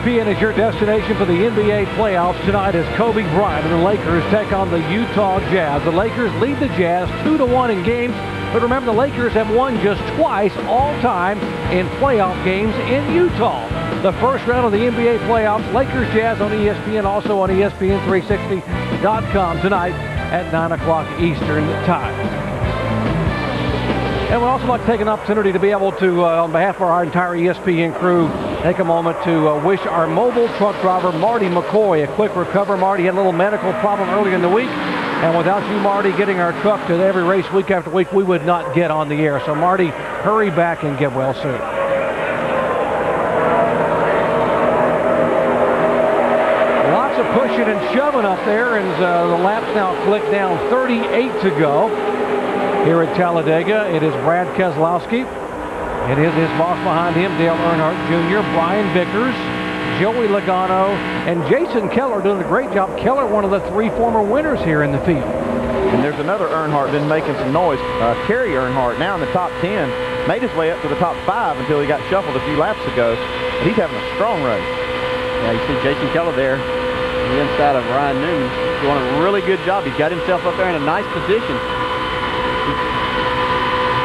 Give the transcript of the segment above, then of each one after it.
ESPN is your destination for the NBA playoffs tonight as Kobe Bryant and the Lakers take on the Utah Jazz. The Lakers lead the Jazz 2-1 in games, but remember the Lakers have won just twice all time in playoff games in Utah. The first round of the NBA playoffs, Lakers Jazz on ESPN, also on ESPN360.com tonight at 9 o'clock Eastern Time. And we'd also like to take an opportunity to be able to, on behalf of our entire ESPN crew, take a moment to wish our mobile truck driver, Marty McCoy, a quick recovery. Marty had a little medical problem earlier in the week, and without you, Marty, getting our truck to every race week after week, we would not get on the air. So, Marty, hurry back and get well soon. Lots of pushing and shoving up there, and the laps now click down 38 to go. Here at Talladega, it is Brad Keselowski. It is his boss behind him, Dale Earnhardt Jr., Brian Vickers, Joey Logano, and Jason Keller doing a great job. Keller, one of the 3 former winners here in the field. And there's another Earnhardt been making some noise. Kerry Earnhardt now in the top 10. Made his way up to the top 5 until he got shuffled a few laps ago. But he's having a strong race. Yeah, you see Jason Keller there on the inside of Ryan Newman. Doing a really good job. He's got himself up there in a nice position.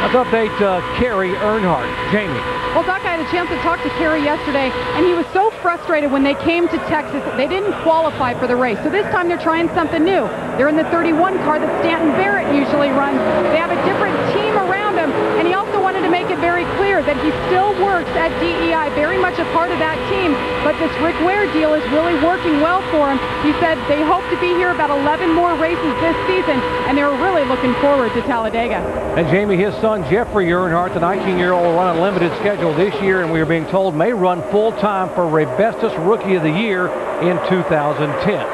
Let's update Kerry Earnhardt. Jamie. Well, Doc, I had a chance to talk to Kerry yesterday, and he was so frustrated when they came to Texas. They didn't qualify for the race, so this time they're trying something new. They're in the 31 car that Stanton Barrett usually runs. They have a different team around him, and he also wanted to make it very clear that he still works at DEI, very much a part of that team, but this Rick Ware deal is really working well for him. He said they hope to be here about 11 more races this season, and they're really looking forward to Talladega. And Jamie, his son Jeffrey Earnhardt, the 19-year-old, will run a limited schedule this year, and we are being told may run full-time for Rebestos Rookie of the Year in 2010.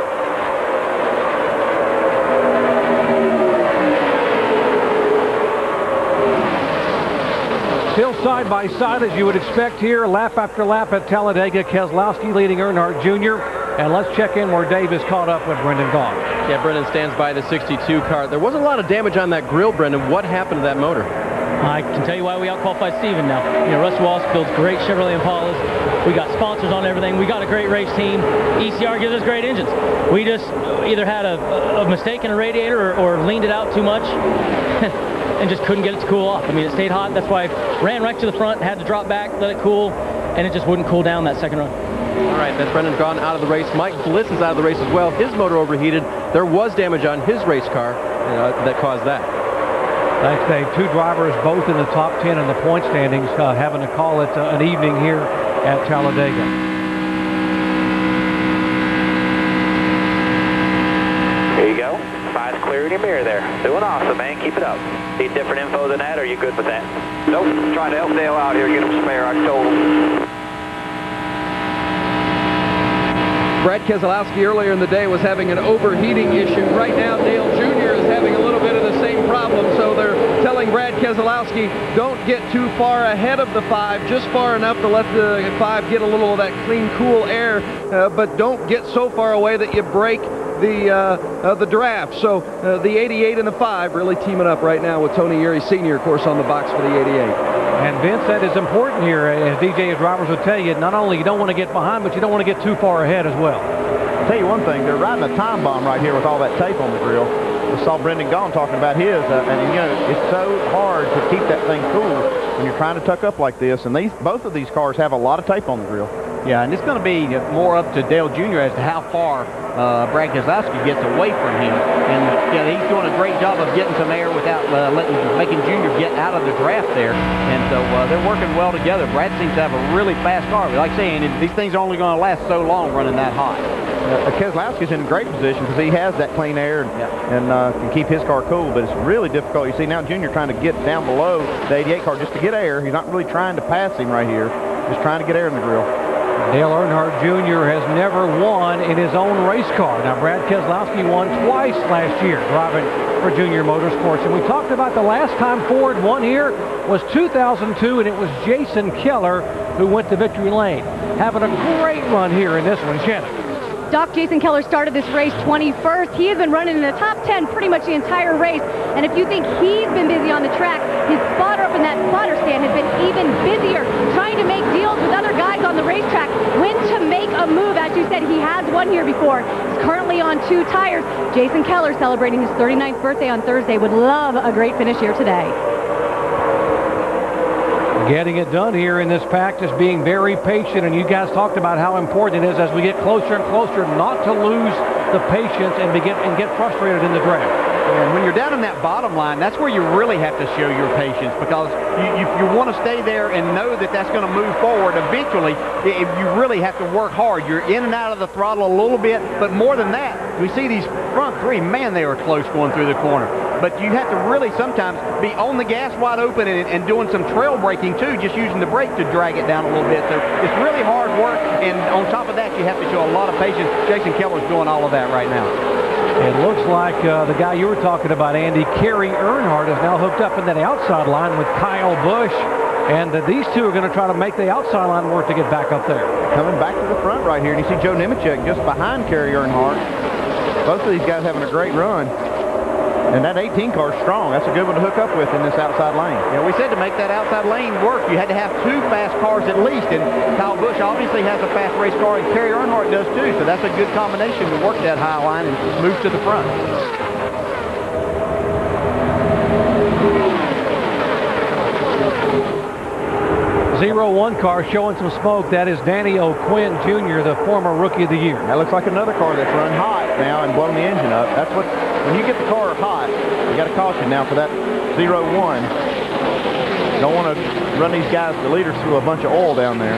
Still side by side as you would expect here, lap after lap at Talladega. Keselowski leading Earnhardt Jr. And let's check in where Dave is caught up with Brendan Gaughan. Yeah, Brendan stands by the 62 car. There wasn't a lot of damage on that grill, Brendan. What happened to that motor? I can tell you why we outqualified Steven now. You know, Russ Wallace builds great Chevrolet Impalas. We got sponsors on everything. We got a great race team. ECR gives us great engines. We just either had a mistake in a radiator or leaned it out too much and just couldn't get it to cool off. I mean, it stayed hot. That's why I ran right to the front, had to drop back, let it cool, and it just wouldn't cool down that second run. All right, that's Brendan Gaughan out of the race. Mike Bliss is out of the race as well. His motor overheated. There was damage on his race car that caused that. Thanks, Dave. 2 drivers both in the top 10 in the point standings, having to call it an evening here at Talladega. Here you go. 5's clear in your mirror there. Doing awesome, man. Keep it up. Need different info than that, or are you good with that? Nope. Trying to help Dale out here. Get him spare. I told him. Brad Keselowski earlier in the day was having an overheating issue. Right now, Dale Jr. is having a little bit of the same problem, so they're telling Brad Keselowski, don't get too far ahead of the 5, just far enough to let the 5 get a little of that clean, cool air, but don't get so far away that you break the draft. So the 88 and the 5 really teaming up right now with Tony Eury Sr., of course, on the box for the 88. And Vince, that is important here, as DJ drivers would tell you. Not only you don't want to get behind, but you don't want to get too far ahead as well. I'll tell you one thing, they're riding a time bomb right here with all that tape on the grill. We saw Brendan Gaughan talking about his, and you know, it's so hard to keep that thing cool when you're trying to tuck up like this, and both of these cars have a lot of tape on the grill. Yeah, and it's going to be more up to Dale Jr. as to how far Brad Keselowski gets away from him. And yeah, he's doing a great job of getting some air without making Jr. get out of the draft there. And so they're working well together. Brad seems to have a really fast car. But like saying, these things are only going to last so long running that hot. Keselowski's in a great position because he has that clean air and can keep his car cool, but it's really difficult. You see now Junior trying to get down below the 88 car just to get air. He's not really trying to pass him right here, just trying to get air in the grill. Dale Earnhardt Jr. has never won in his own race car. Now, Brad Keselowski won twice last year driving for Junior Motorsports. And we talked about the last time Ford won here was 2002, and it was Jason Keller who went to victory lane. Having a great run here in this one. Shannon. Doc, Jason Keller started this race 21st. He has been running in the top 10 pretty much the entire race. And if you think he's been busy on the track, his spotter up in that spotter stand has been even busier, trying to make deals with other guys on the racetrack when to make has won here before. He's currently on 2 tires. Jason Keller, celebrating his 39th birthday on Thursday, would love a great finish here today. Getting it done here in this practice, being very patient, and you guys talked about how important it is as we get closer and closer not to lose the patience and get frustrated in the draft. And when you're down in that bottom line, that's where you really have to show your patience, because you want to stay there and know that that's going to move forward. Eventually, you really have to work hard. You're in and out of the throttle a little bit, but more than that, we see these front 3, man, they were close going through the corner. But you have to really sometimes be on the gas wide open and doing some trail braking too, just using the brake to drag it down a little bit. So it's really hard work, and on top of that, you have to show a lot of patience. Jason Keller's doing all of that right now. It looks like the guy you were talking about, Andy, Kerry Earnhardt, is now hooked up in that outside line with Kyle Busch. And these two are going to try to make the outside line work to get back up there. Coming back to the front right here, and you see Joe Nemechek just behind Kerry Earnhardt. Both of these guys having a great run. And that 18 car is strong. That's a good one to hook up with in this outside lane. Yeah, we said to make that outside lane work, you had to have 2 fast cars at least. And Kyle Busch obviously has a fast race car, and Kerry Earnhardt does too. So that's a good combination to work that high line and move to the front. .01 car showing some smoke. That is Danny O'Quinn Jr., the former Rookie of the Year. That looks like another car that's run hot now and blown the engine up. That's what, when you get the car hot, you got to caution now for that 01. Don't want to run these guys, the leaders, through a bunch of oil down there.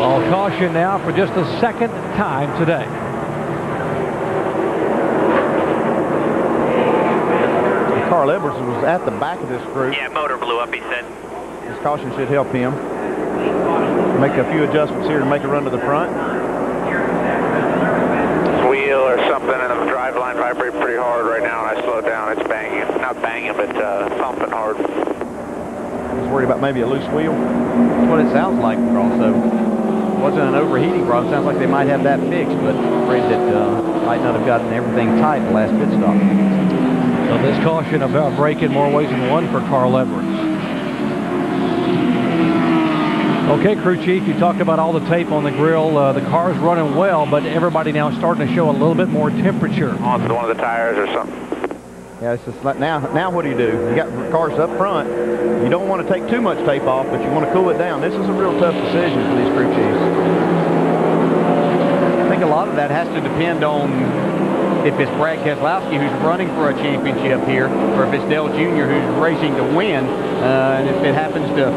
All caution now for just the second time today. Carl Edwards was at the back of this group. Yeah, motor blew up, he said. This caution should help him. Make a few adjustments here to make a run to the front. Wheel or something, and the drive line vibrates pretty hard right now, and I slowed down. It's banging. Not banging, but thumping hard. Just worried about maybe a loose wheel. That's what it sounds like, also. It wasn't an overheating problem. Sounds like they might have that fixed, but afraid that might not have gotten everything tight the last pit stop. So this caution about braking more ways than one for Carl Edwards. Okay, crew chief, you talked about all the tape on the grill. The car's running well, but everybody now starting to show a little bit more temperature. On to one of the tires or something. Yeah, it's just like now what do? You got cars up front. You don't want to take too much tape off, but you want to cool it down. This is a real tough decision for these crew chiefs. I think a lot of that has to depend on if it's Brad Keselowski who's running for a championship here, or if it's Dale Jr. who's racing to win. And if it happens to,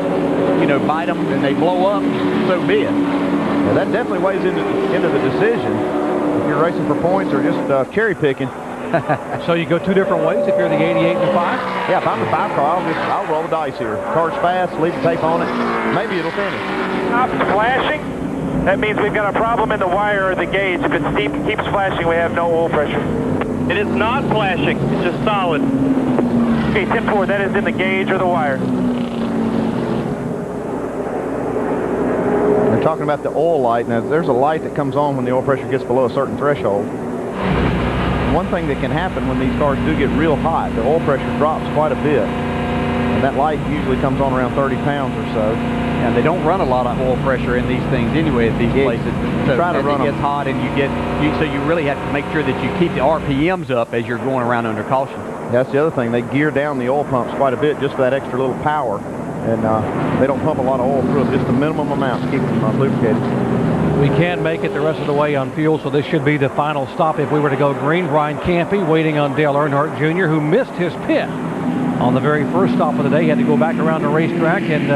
bite them and they blow up, so be it. Yeah, that definitely weighs into the decision. If you're racing for points or just cherry picking. So you go 2 different ways if you're the 88 and 5? Yeah, if I'm the 5 car, I'll roll the dice here. Car's fast, leave the tape on it. Maybe it'll finish. Stops flashing. That means we've got a problem in the wire or the gauge. If it keeps flashing, we have no oil pressure. It is not flashing. It's just solid. Okay, 10-4, that is in the gauge or the wire. They're talking about the oil light. Now, there's a light that comes on when the oil pressure gets below a certain threshold. One thing that can happen when these cars do get real hot, the oil pressure drops quite a bit. And that light usually comes on around 30 pounds or so. And they don't run a lot of oil pressure in these things anyway at these places. So try to as run it gets hot and so you really have to make sure that you keep the RPMs up as you're going around under caution. That's the other thing. They gear down the oil pumps quite a bit just for that extra little power. And they don't pump a lot of oil through it, just the minimum amount to keep them lubricated. We can make it the rest of the way on fuel, so this should be the final stop if we were to go green. Brian Campy waiting on Dale Earnhardt Jr., who missed his pit on the very first stop of the day. He had to go back around the racetrack and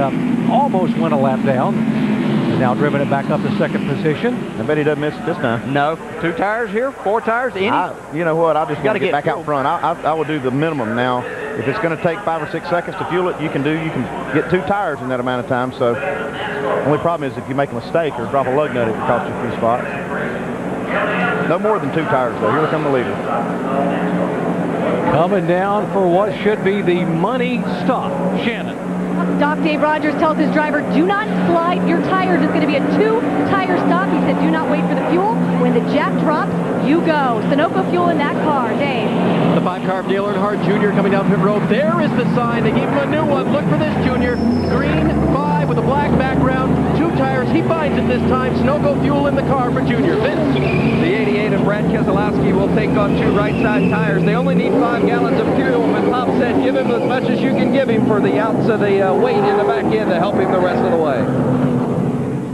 almost went a lap down. He's now driven it back up to second position. I bet he doesn't miss it this time. No. 2 tires here, 4 tires, any? You know what? I just got to get back fuel. out front. I will do the minimum now. If it's going to take 5 or 6 seconds to fuel it, you can get 2 tires in that amount of time. So the only problem is if you make a mistake or drop a lug nut, it can cost you a few spots. No more than 2 tires, though. Here come the leader. Coming down for what should be the money stop. Shannon. Doc Dave Rogers tells his driver, do not slide your tires. It's going to be a 2-tire stop. He said, do not wait for the fuel. When the jack drops, you go. Sunoco fuel in that car. Dave. The 5-car of Dale Earnhardt Jr. coming down pit road. There is the sign. They gave him a new one. Look for this, Junior. Green 5 with a black background. 2 tires. He finds it this time. Sunoco fuel in the car for Junior. Vince. The 88 of Brad Keselowski will take on 2 right side tires. They only need 5 gallons of fuel, but Bob said give him as much as you can give him for the outs of the weight in the back end to help him the rest of the way.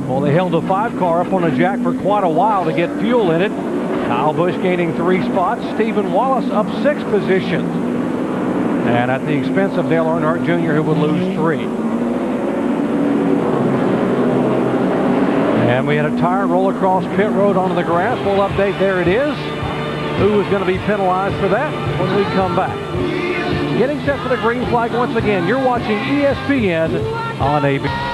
Well, they held the 5 car up on the jack for quite a while to get fuel in it. Kyle Busch gaining 3 spots. Stephen Wallace up 6 positions. And at the expense of Dale Earnhardt Jr., who would lose 3. And we had a tire roll across pit road onto the grass. Full update, there it is. Who is going to be penalized for that when we come back? Getting set for the green flag once again. You're watching ESPN on ABC.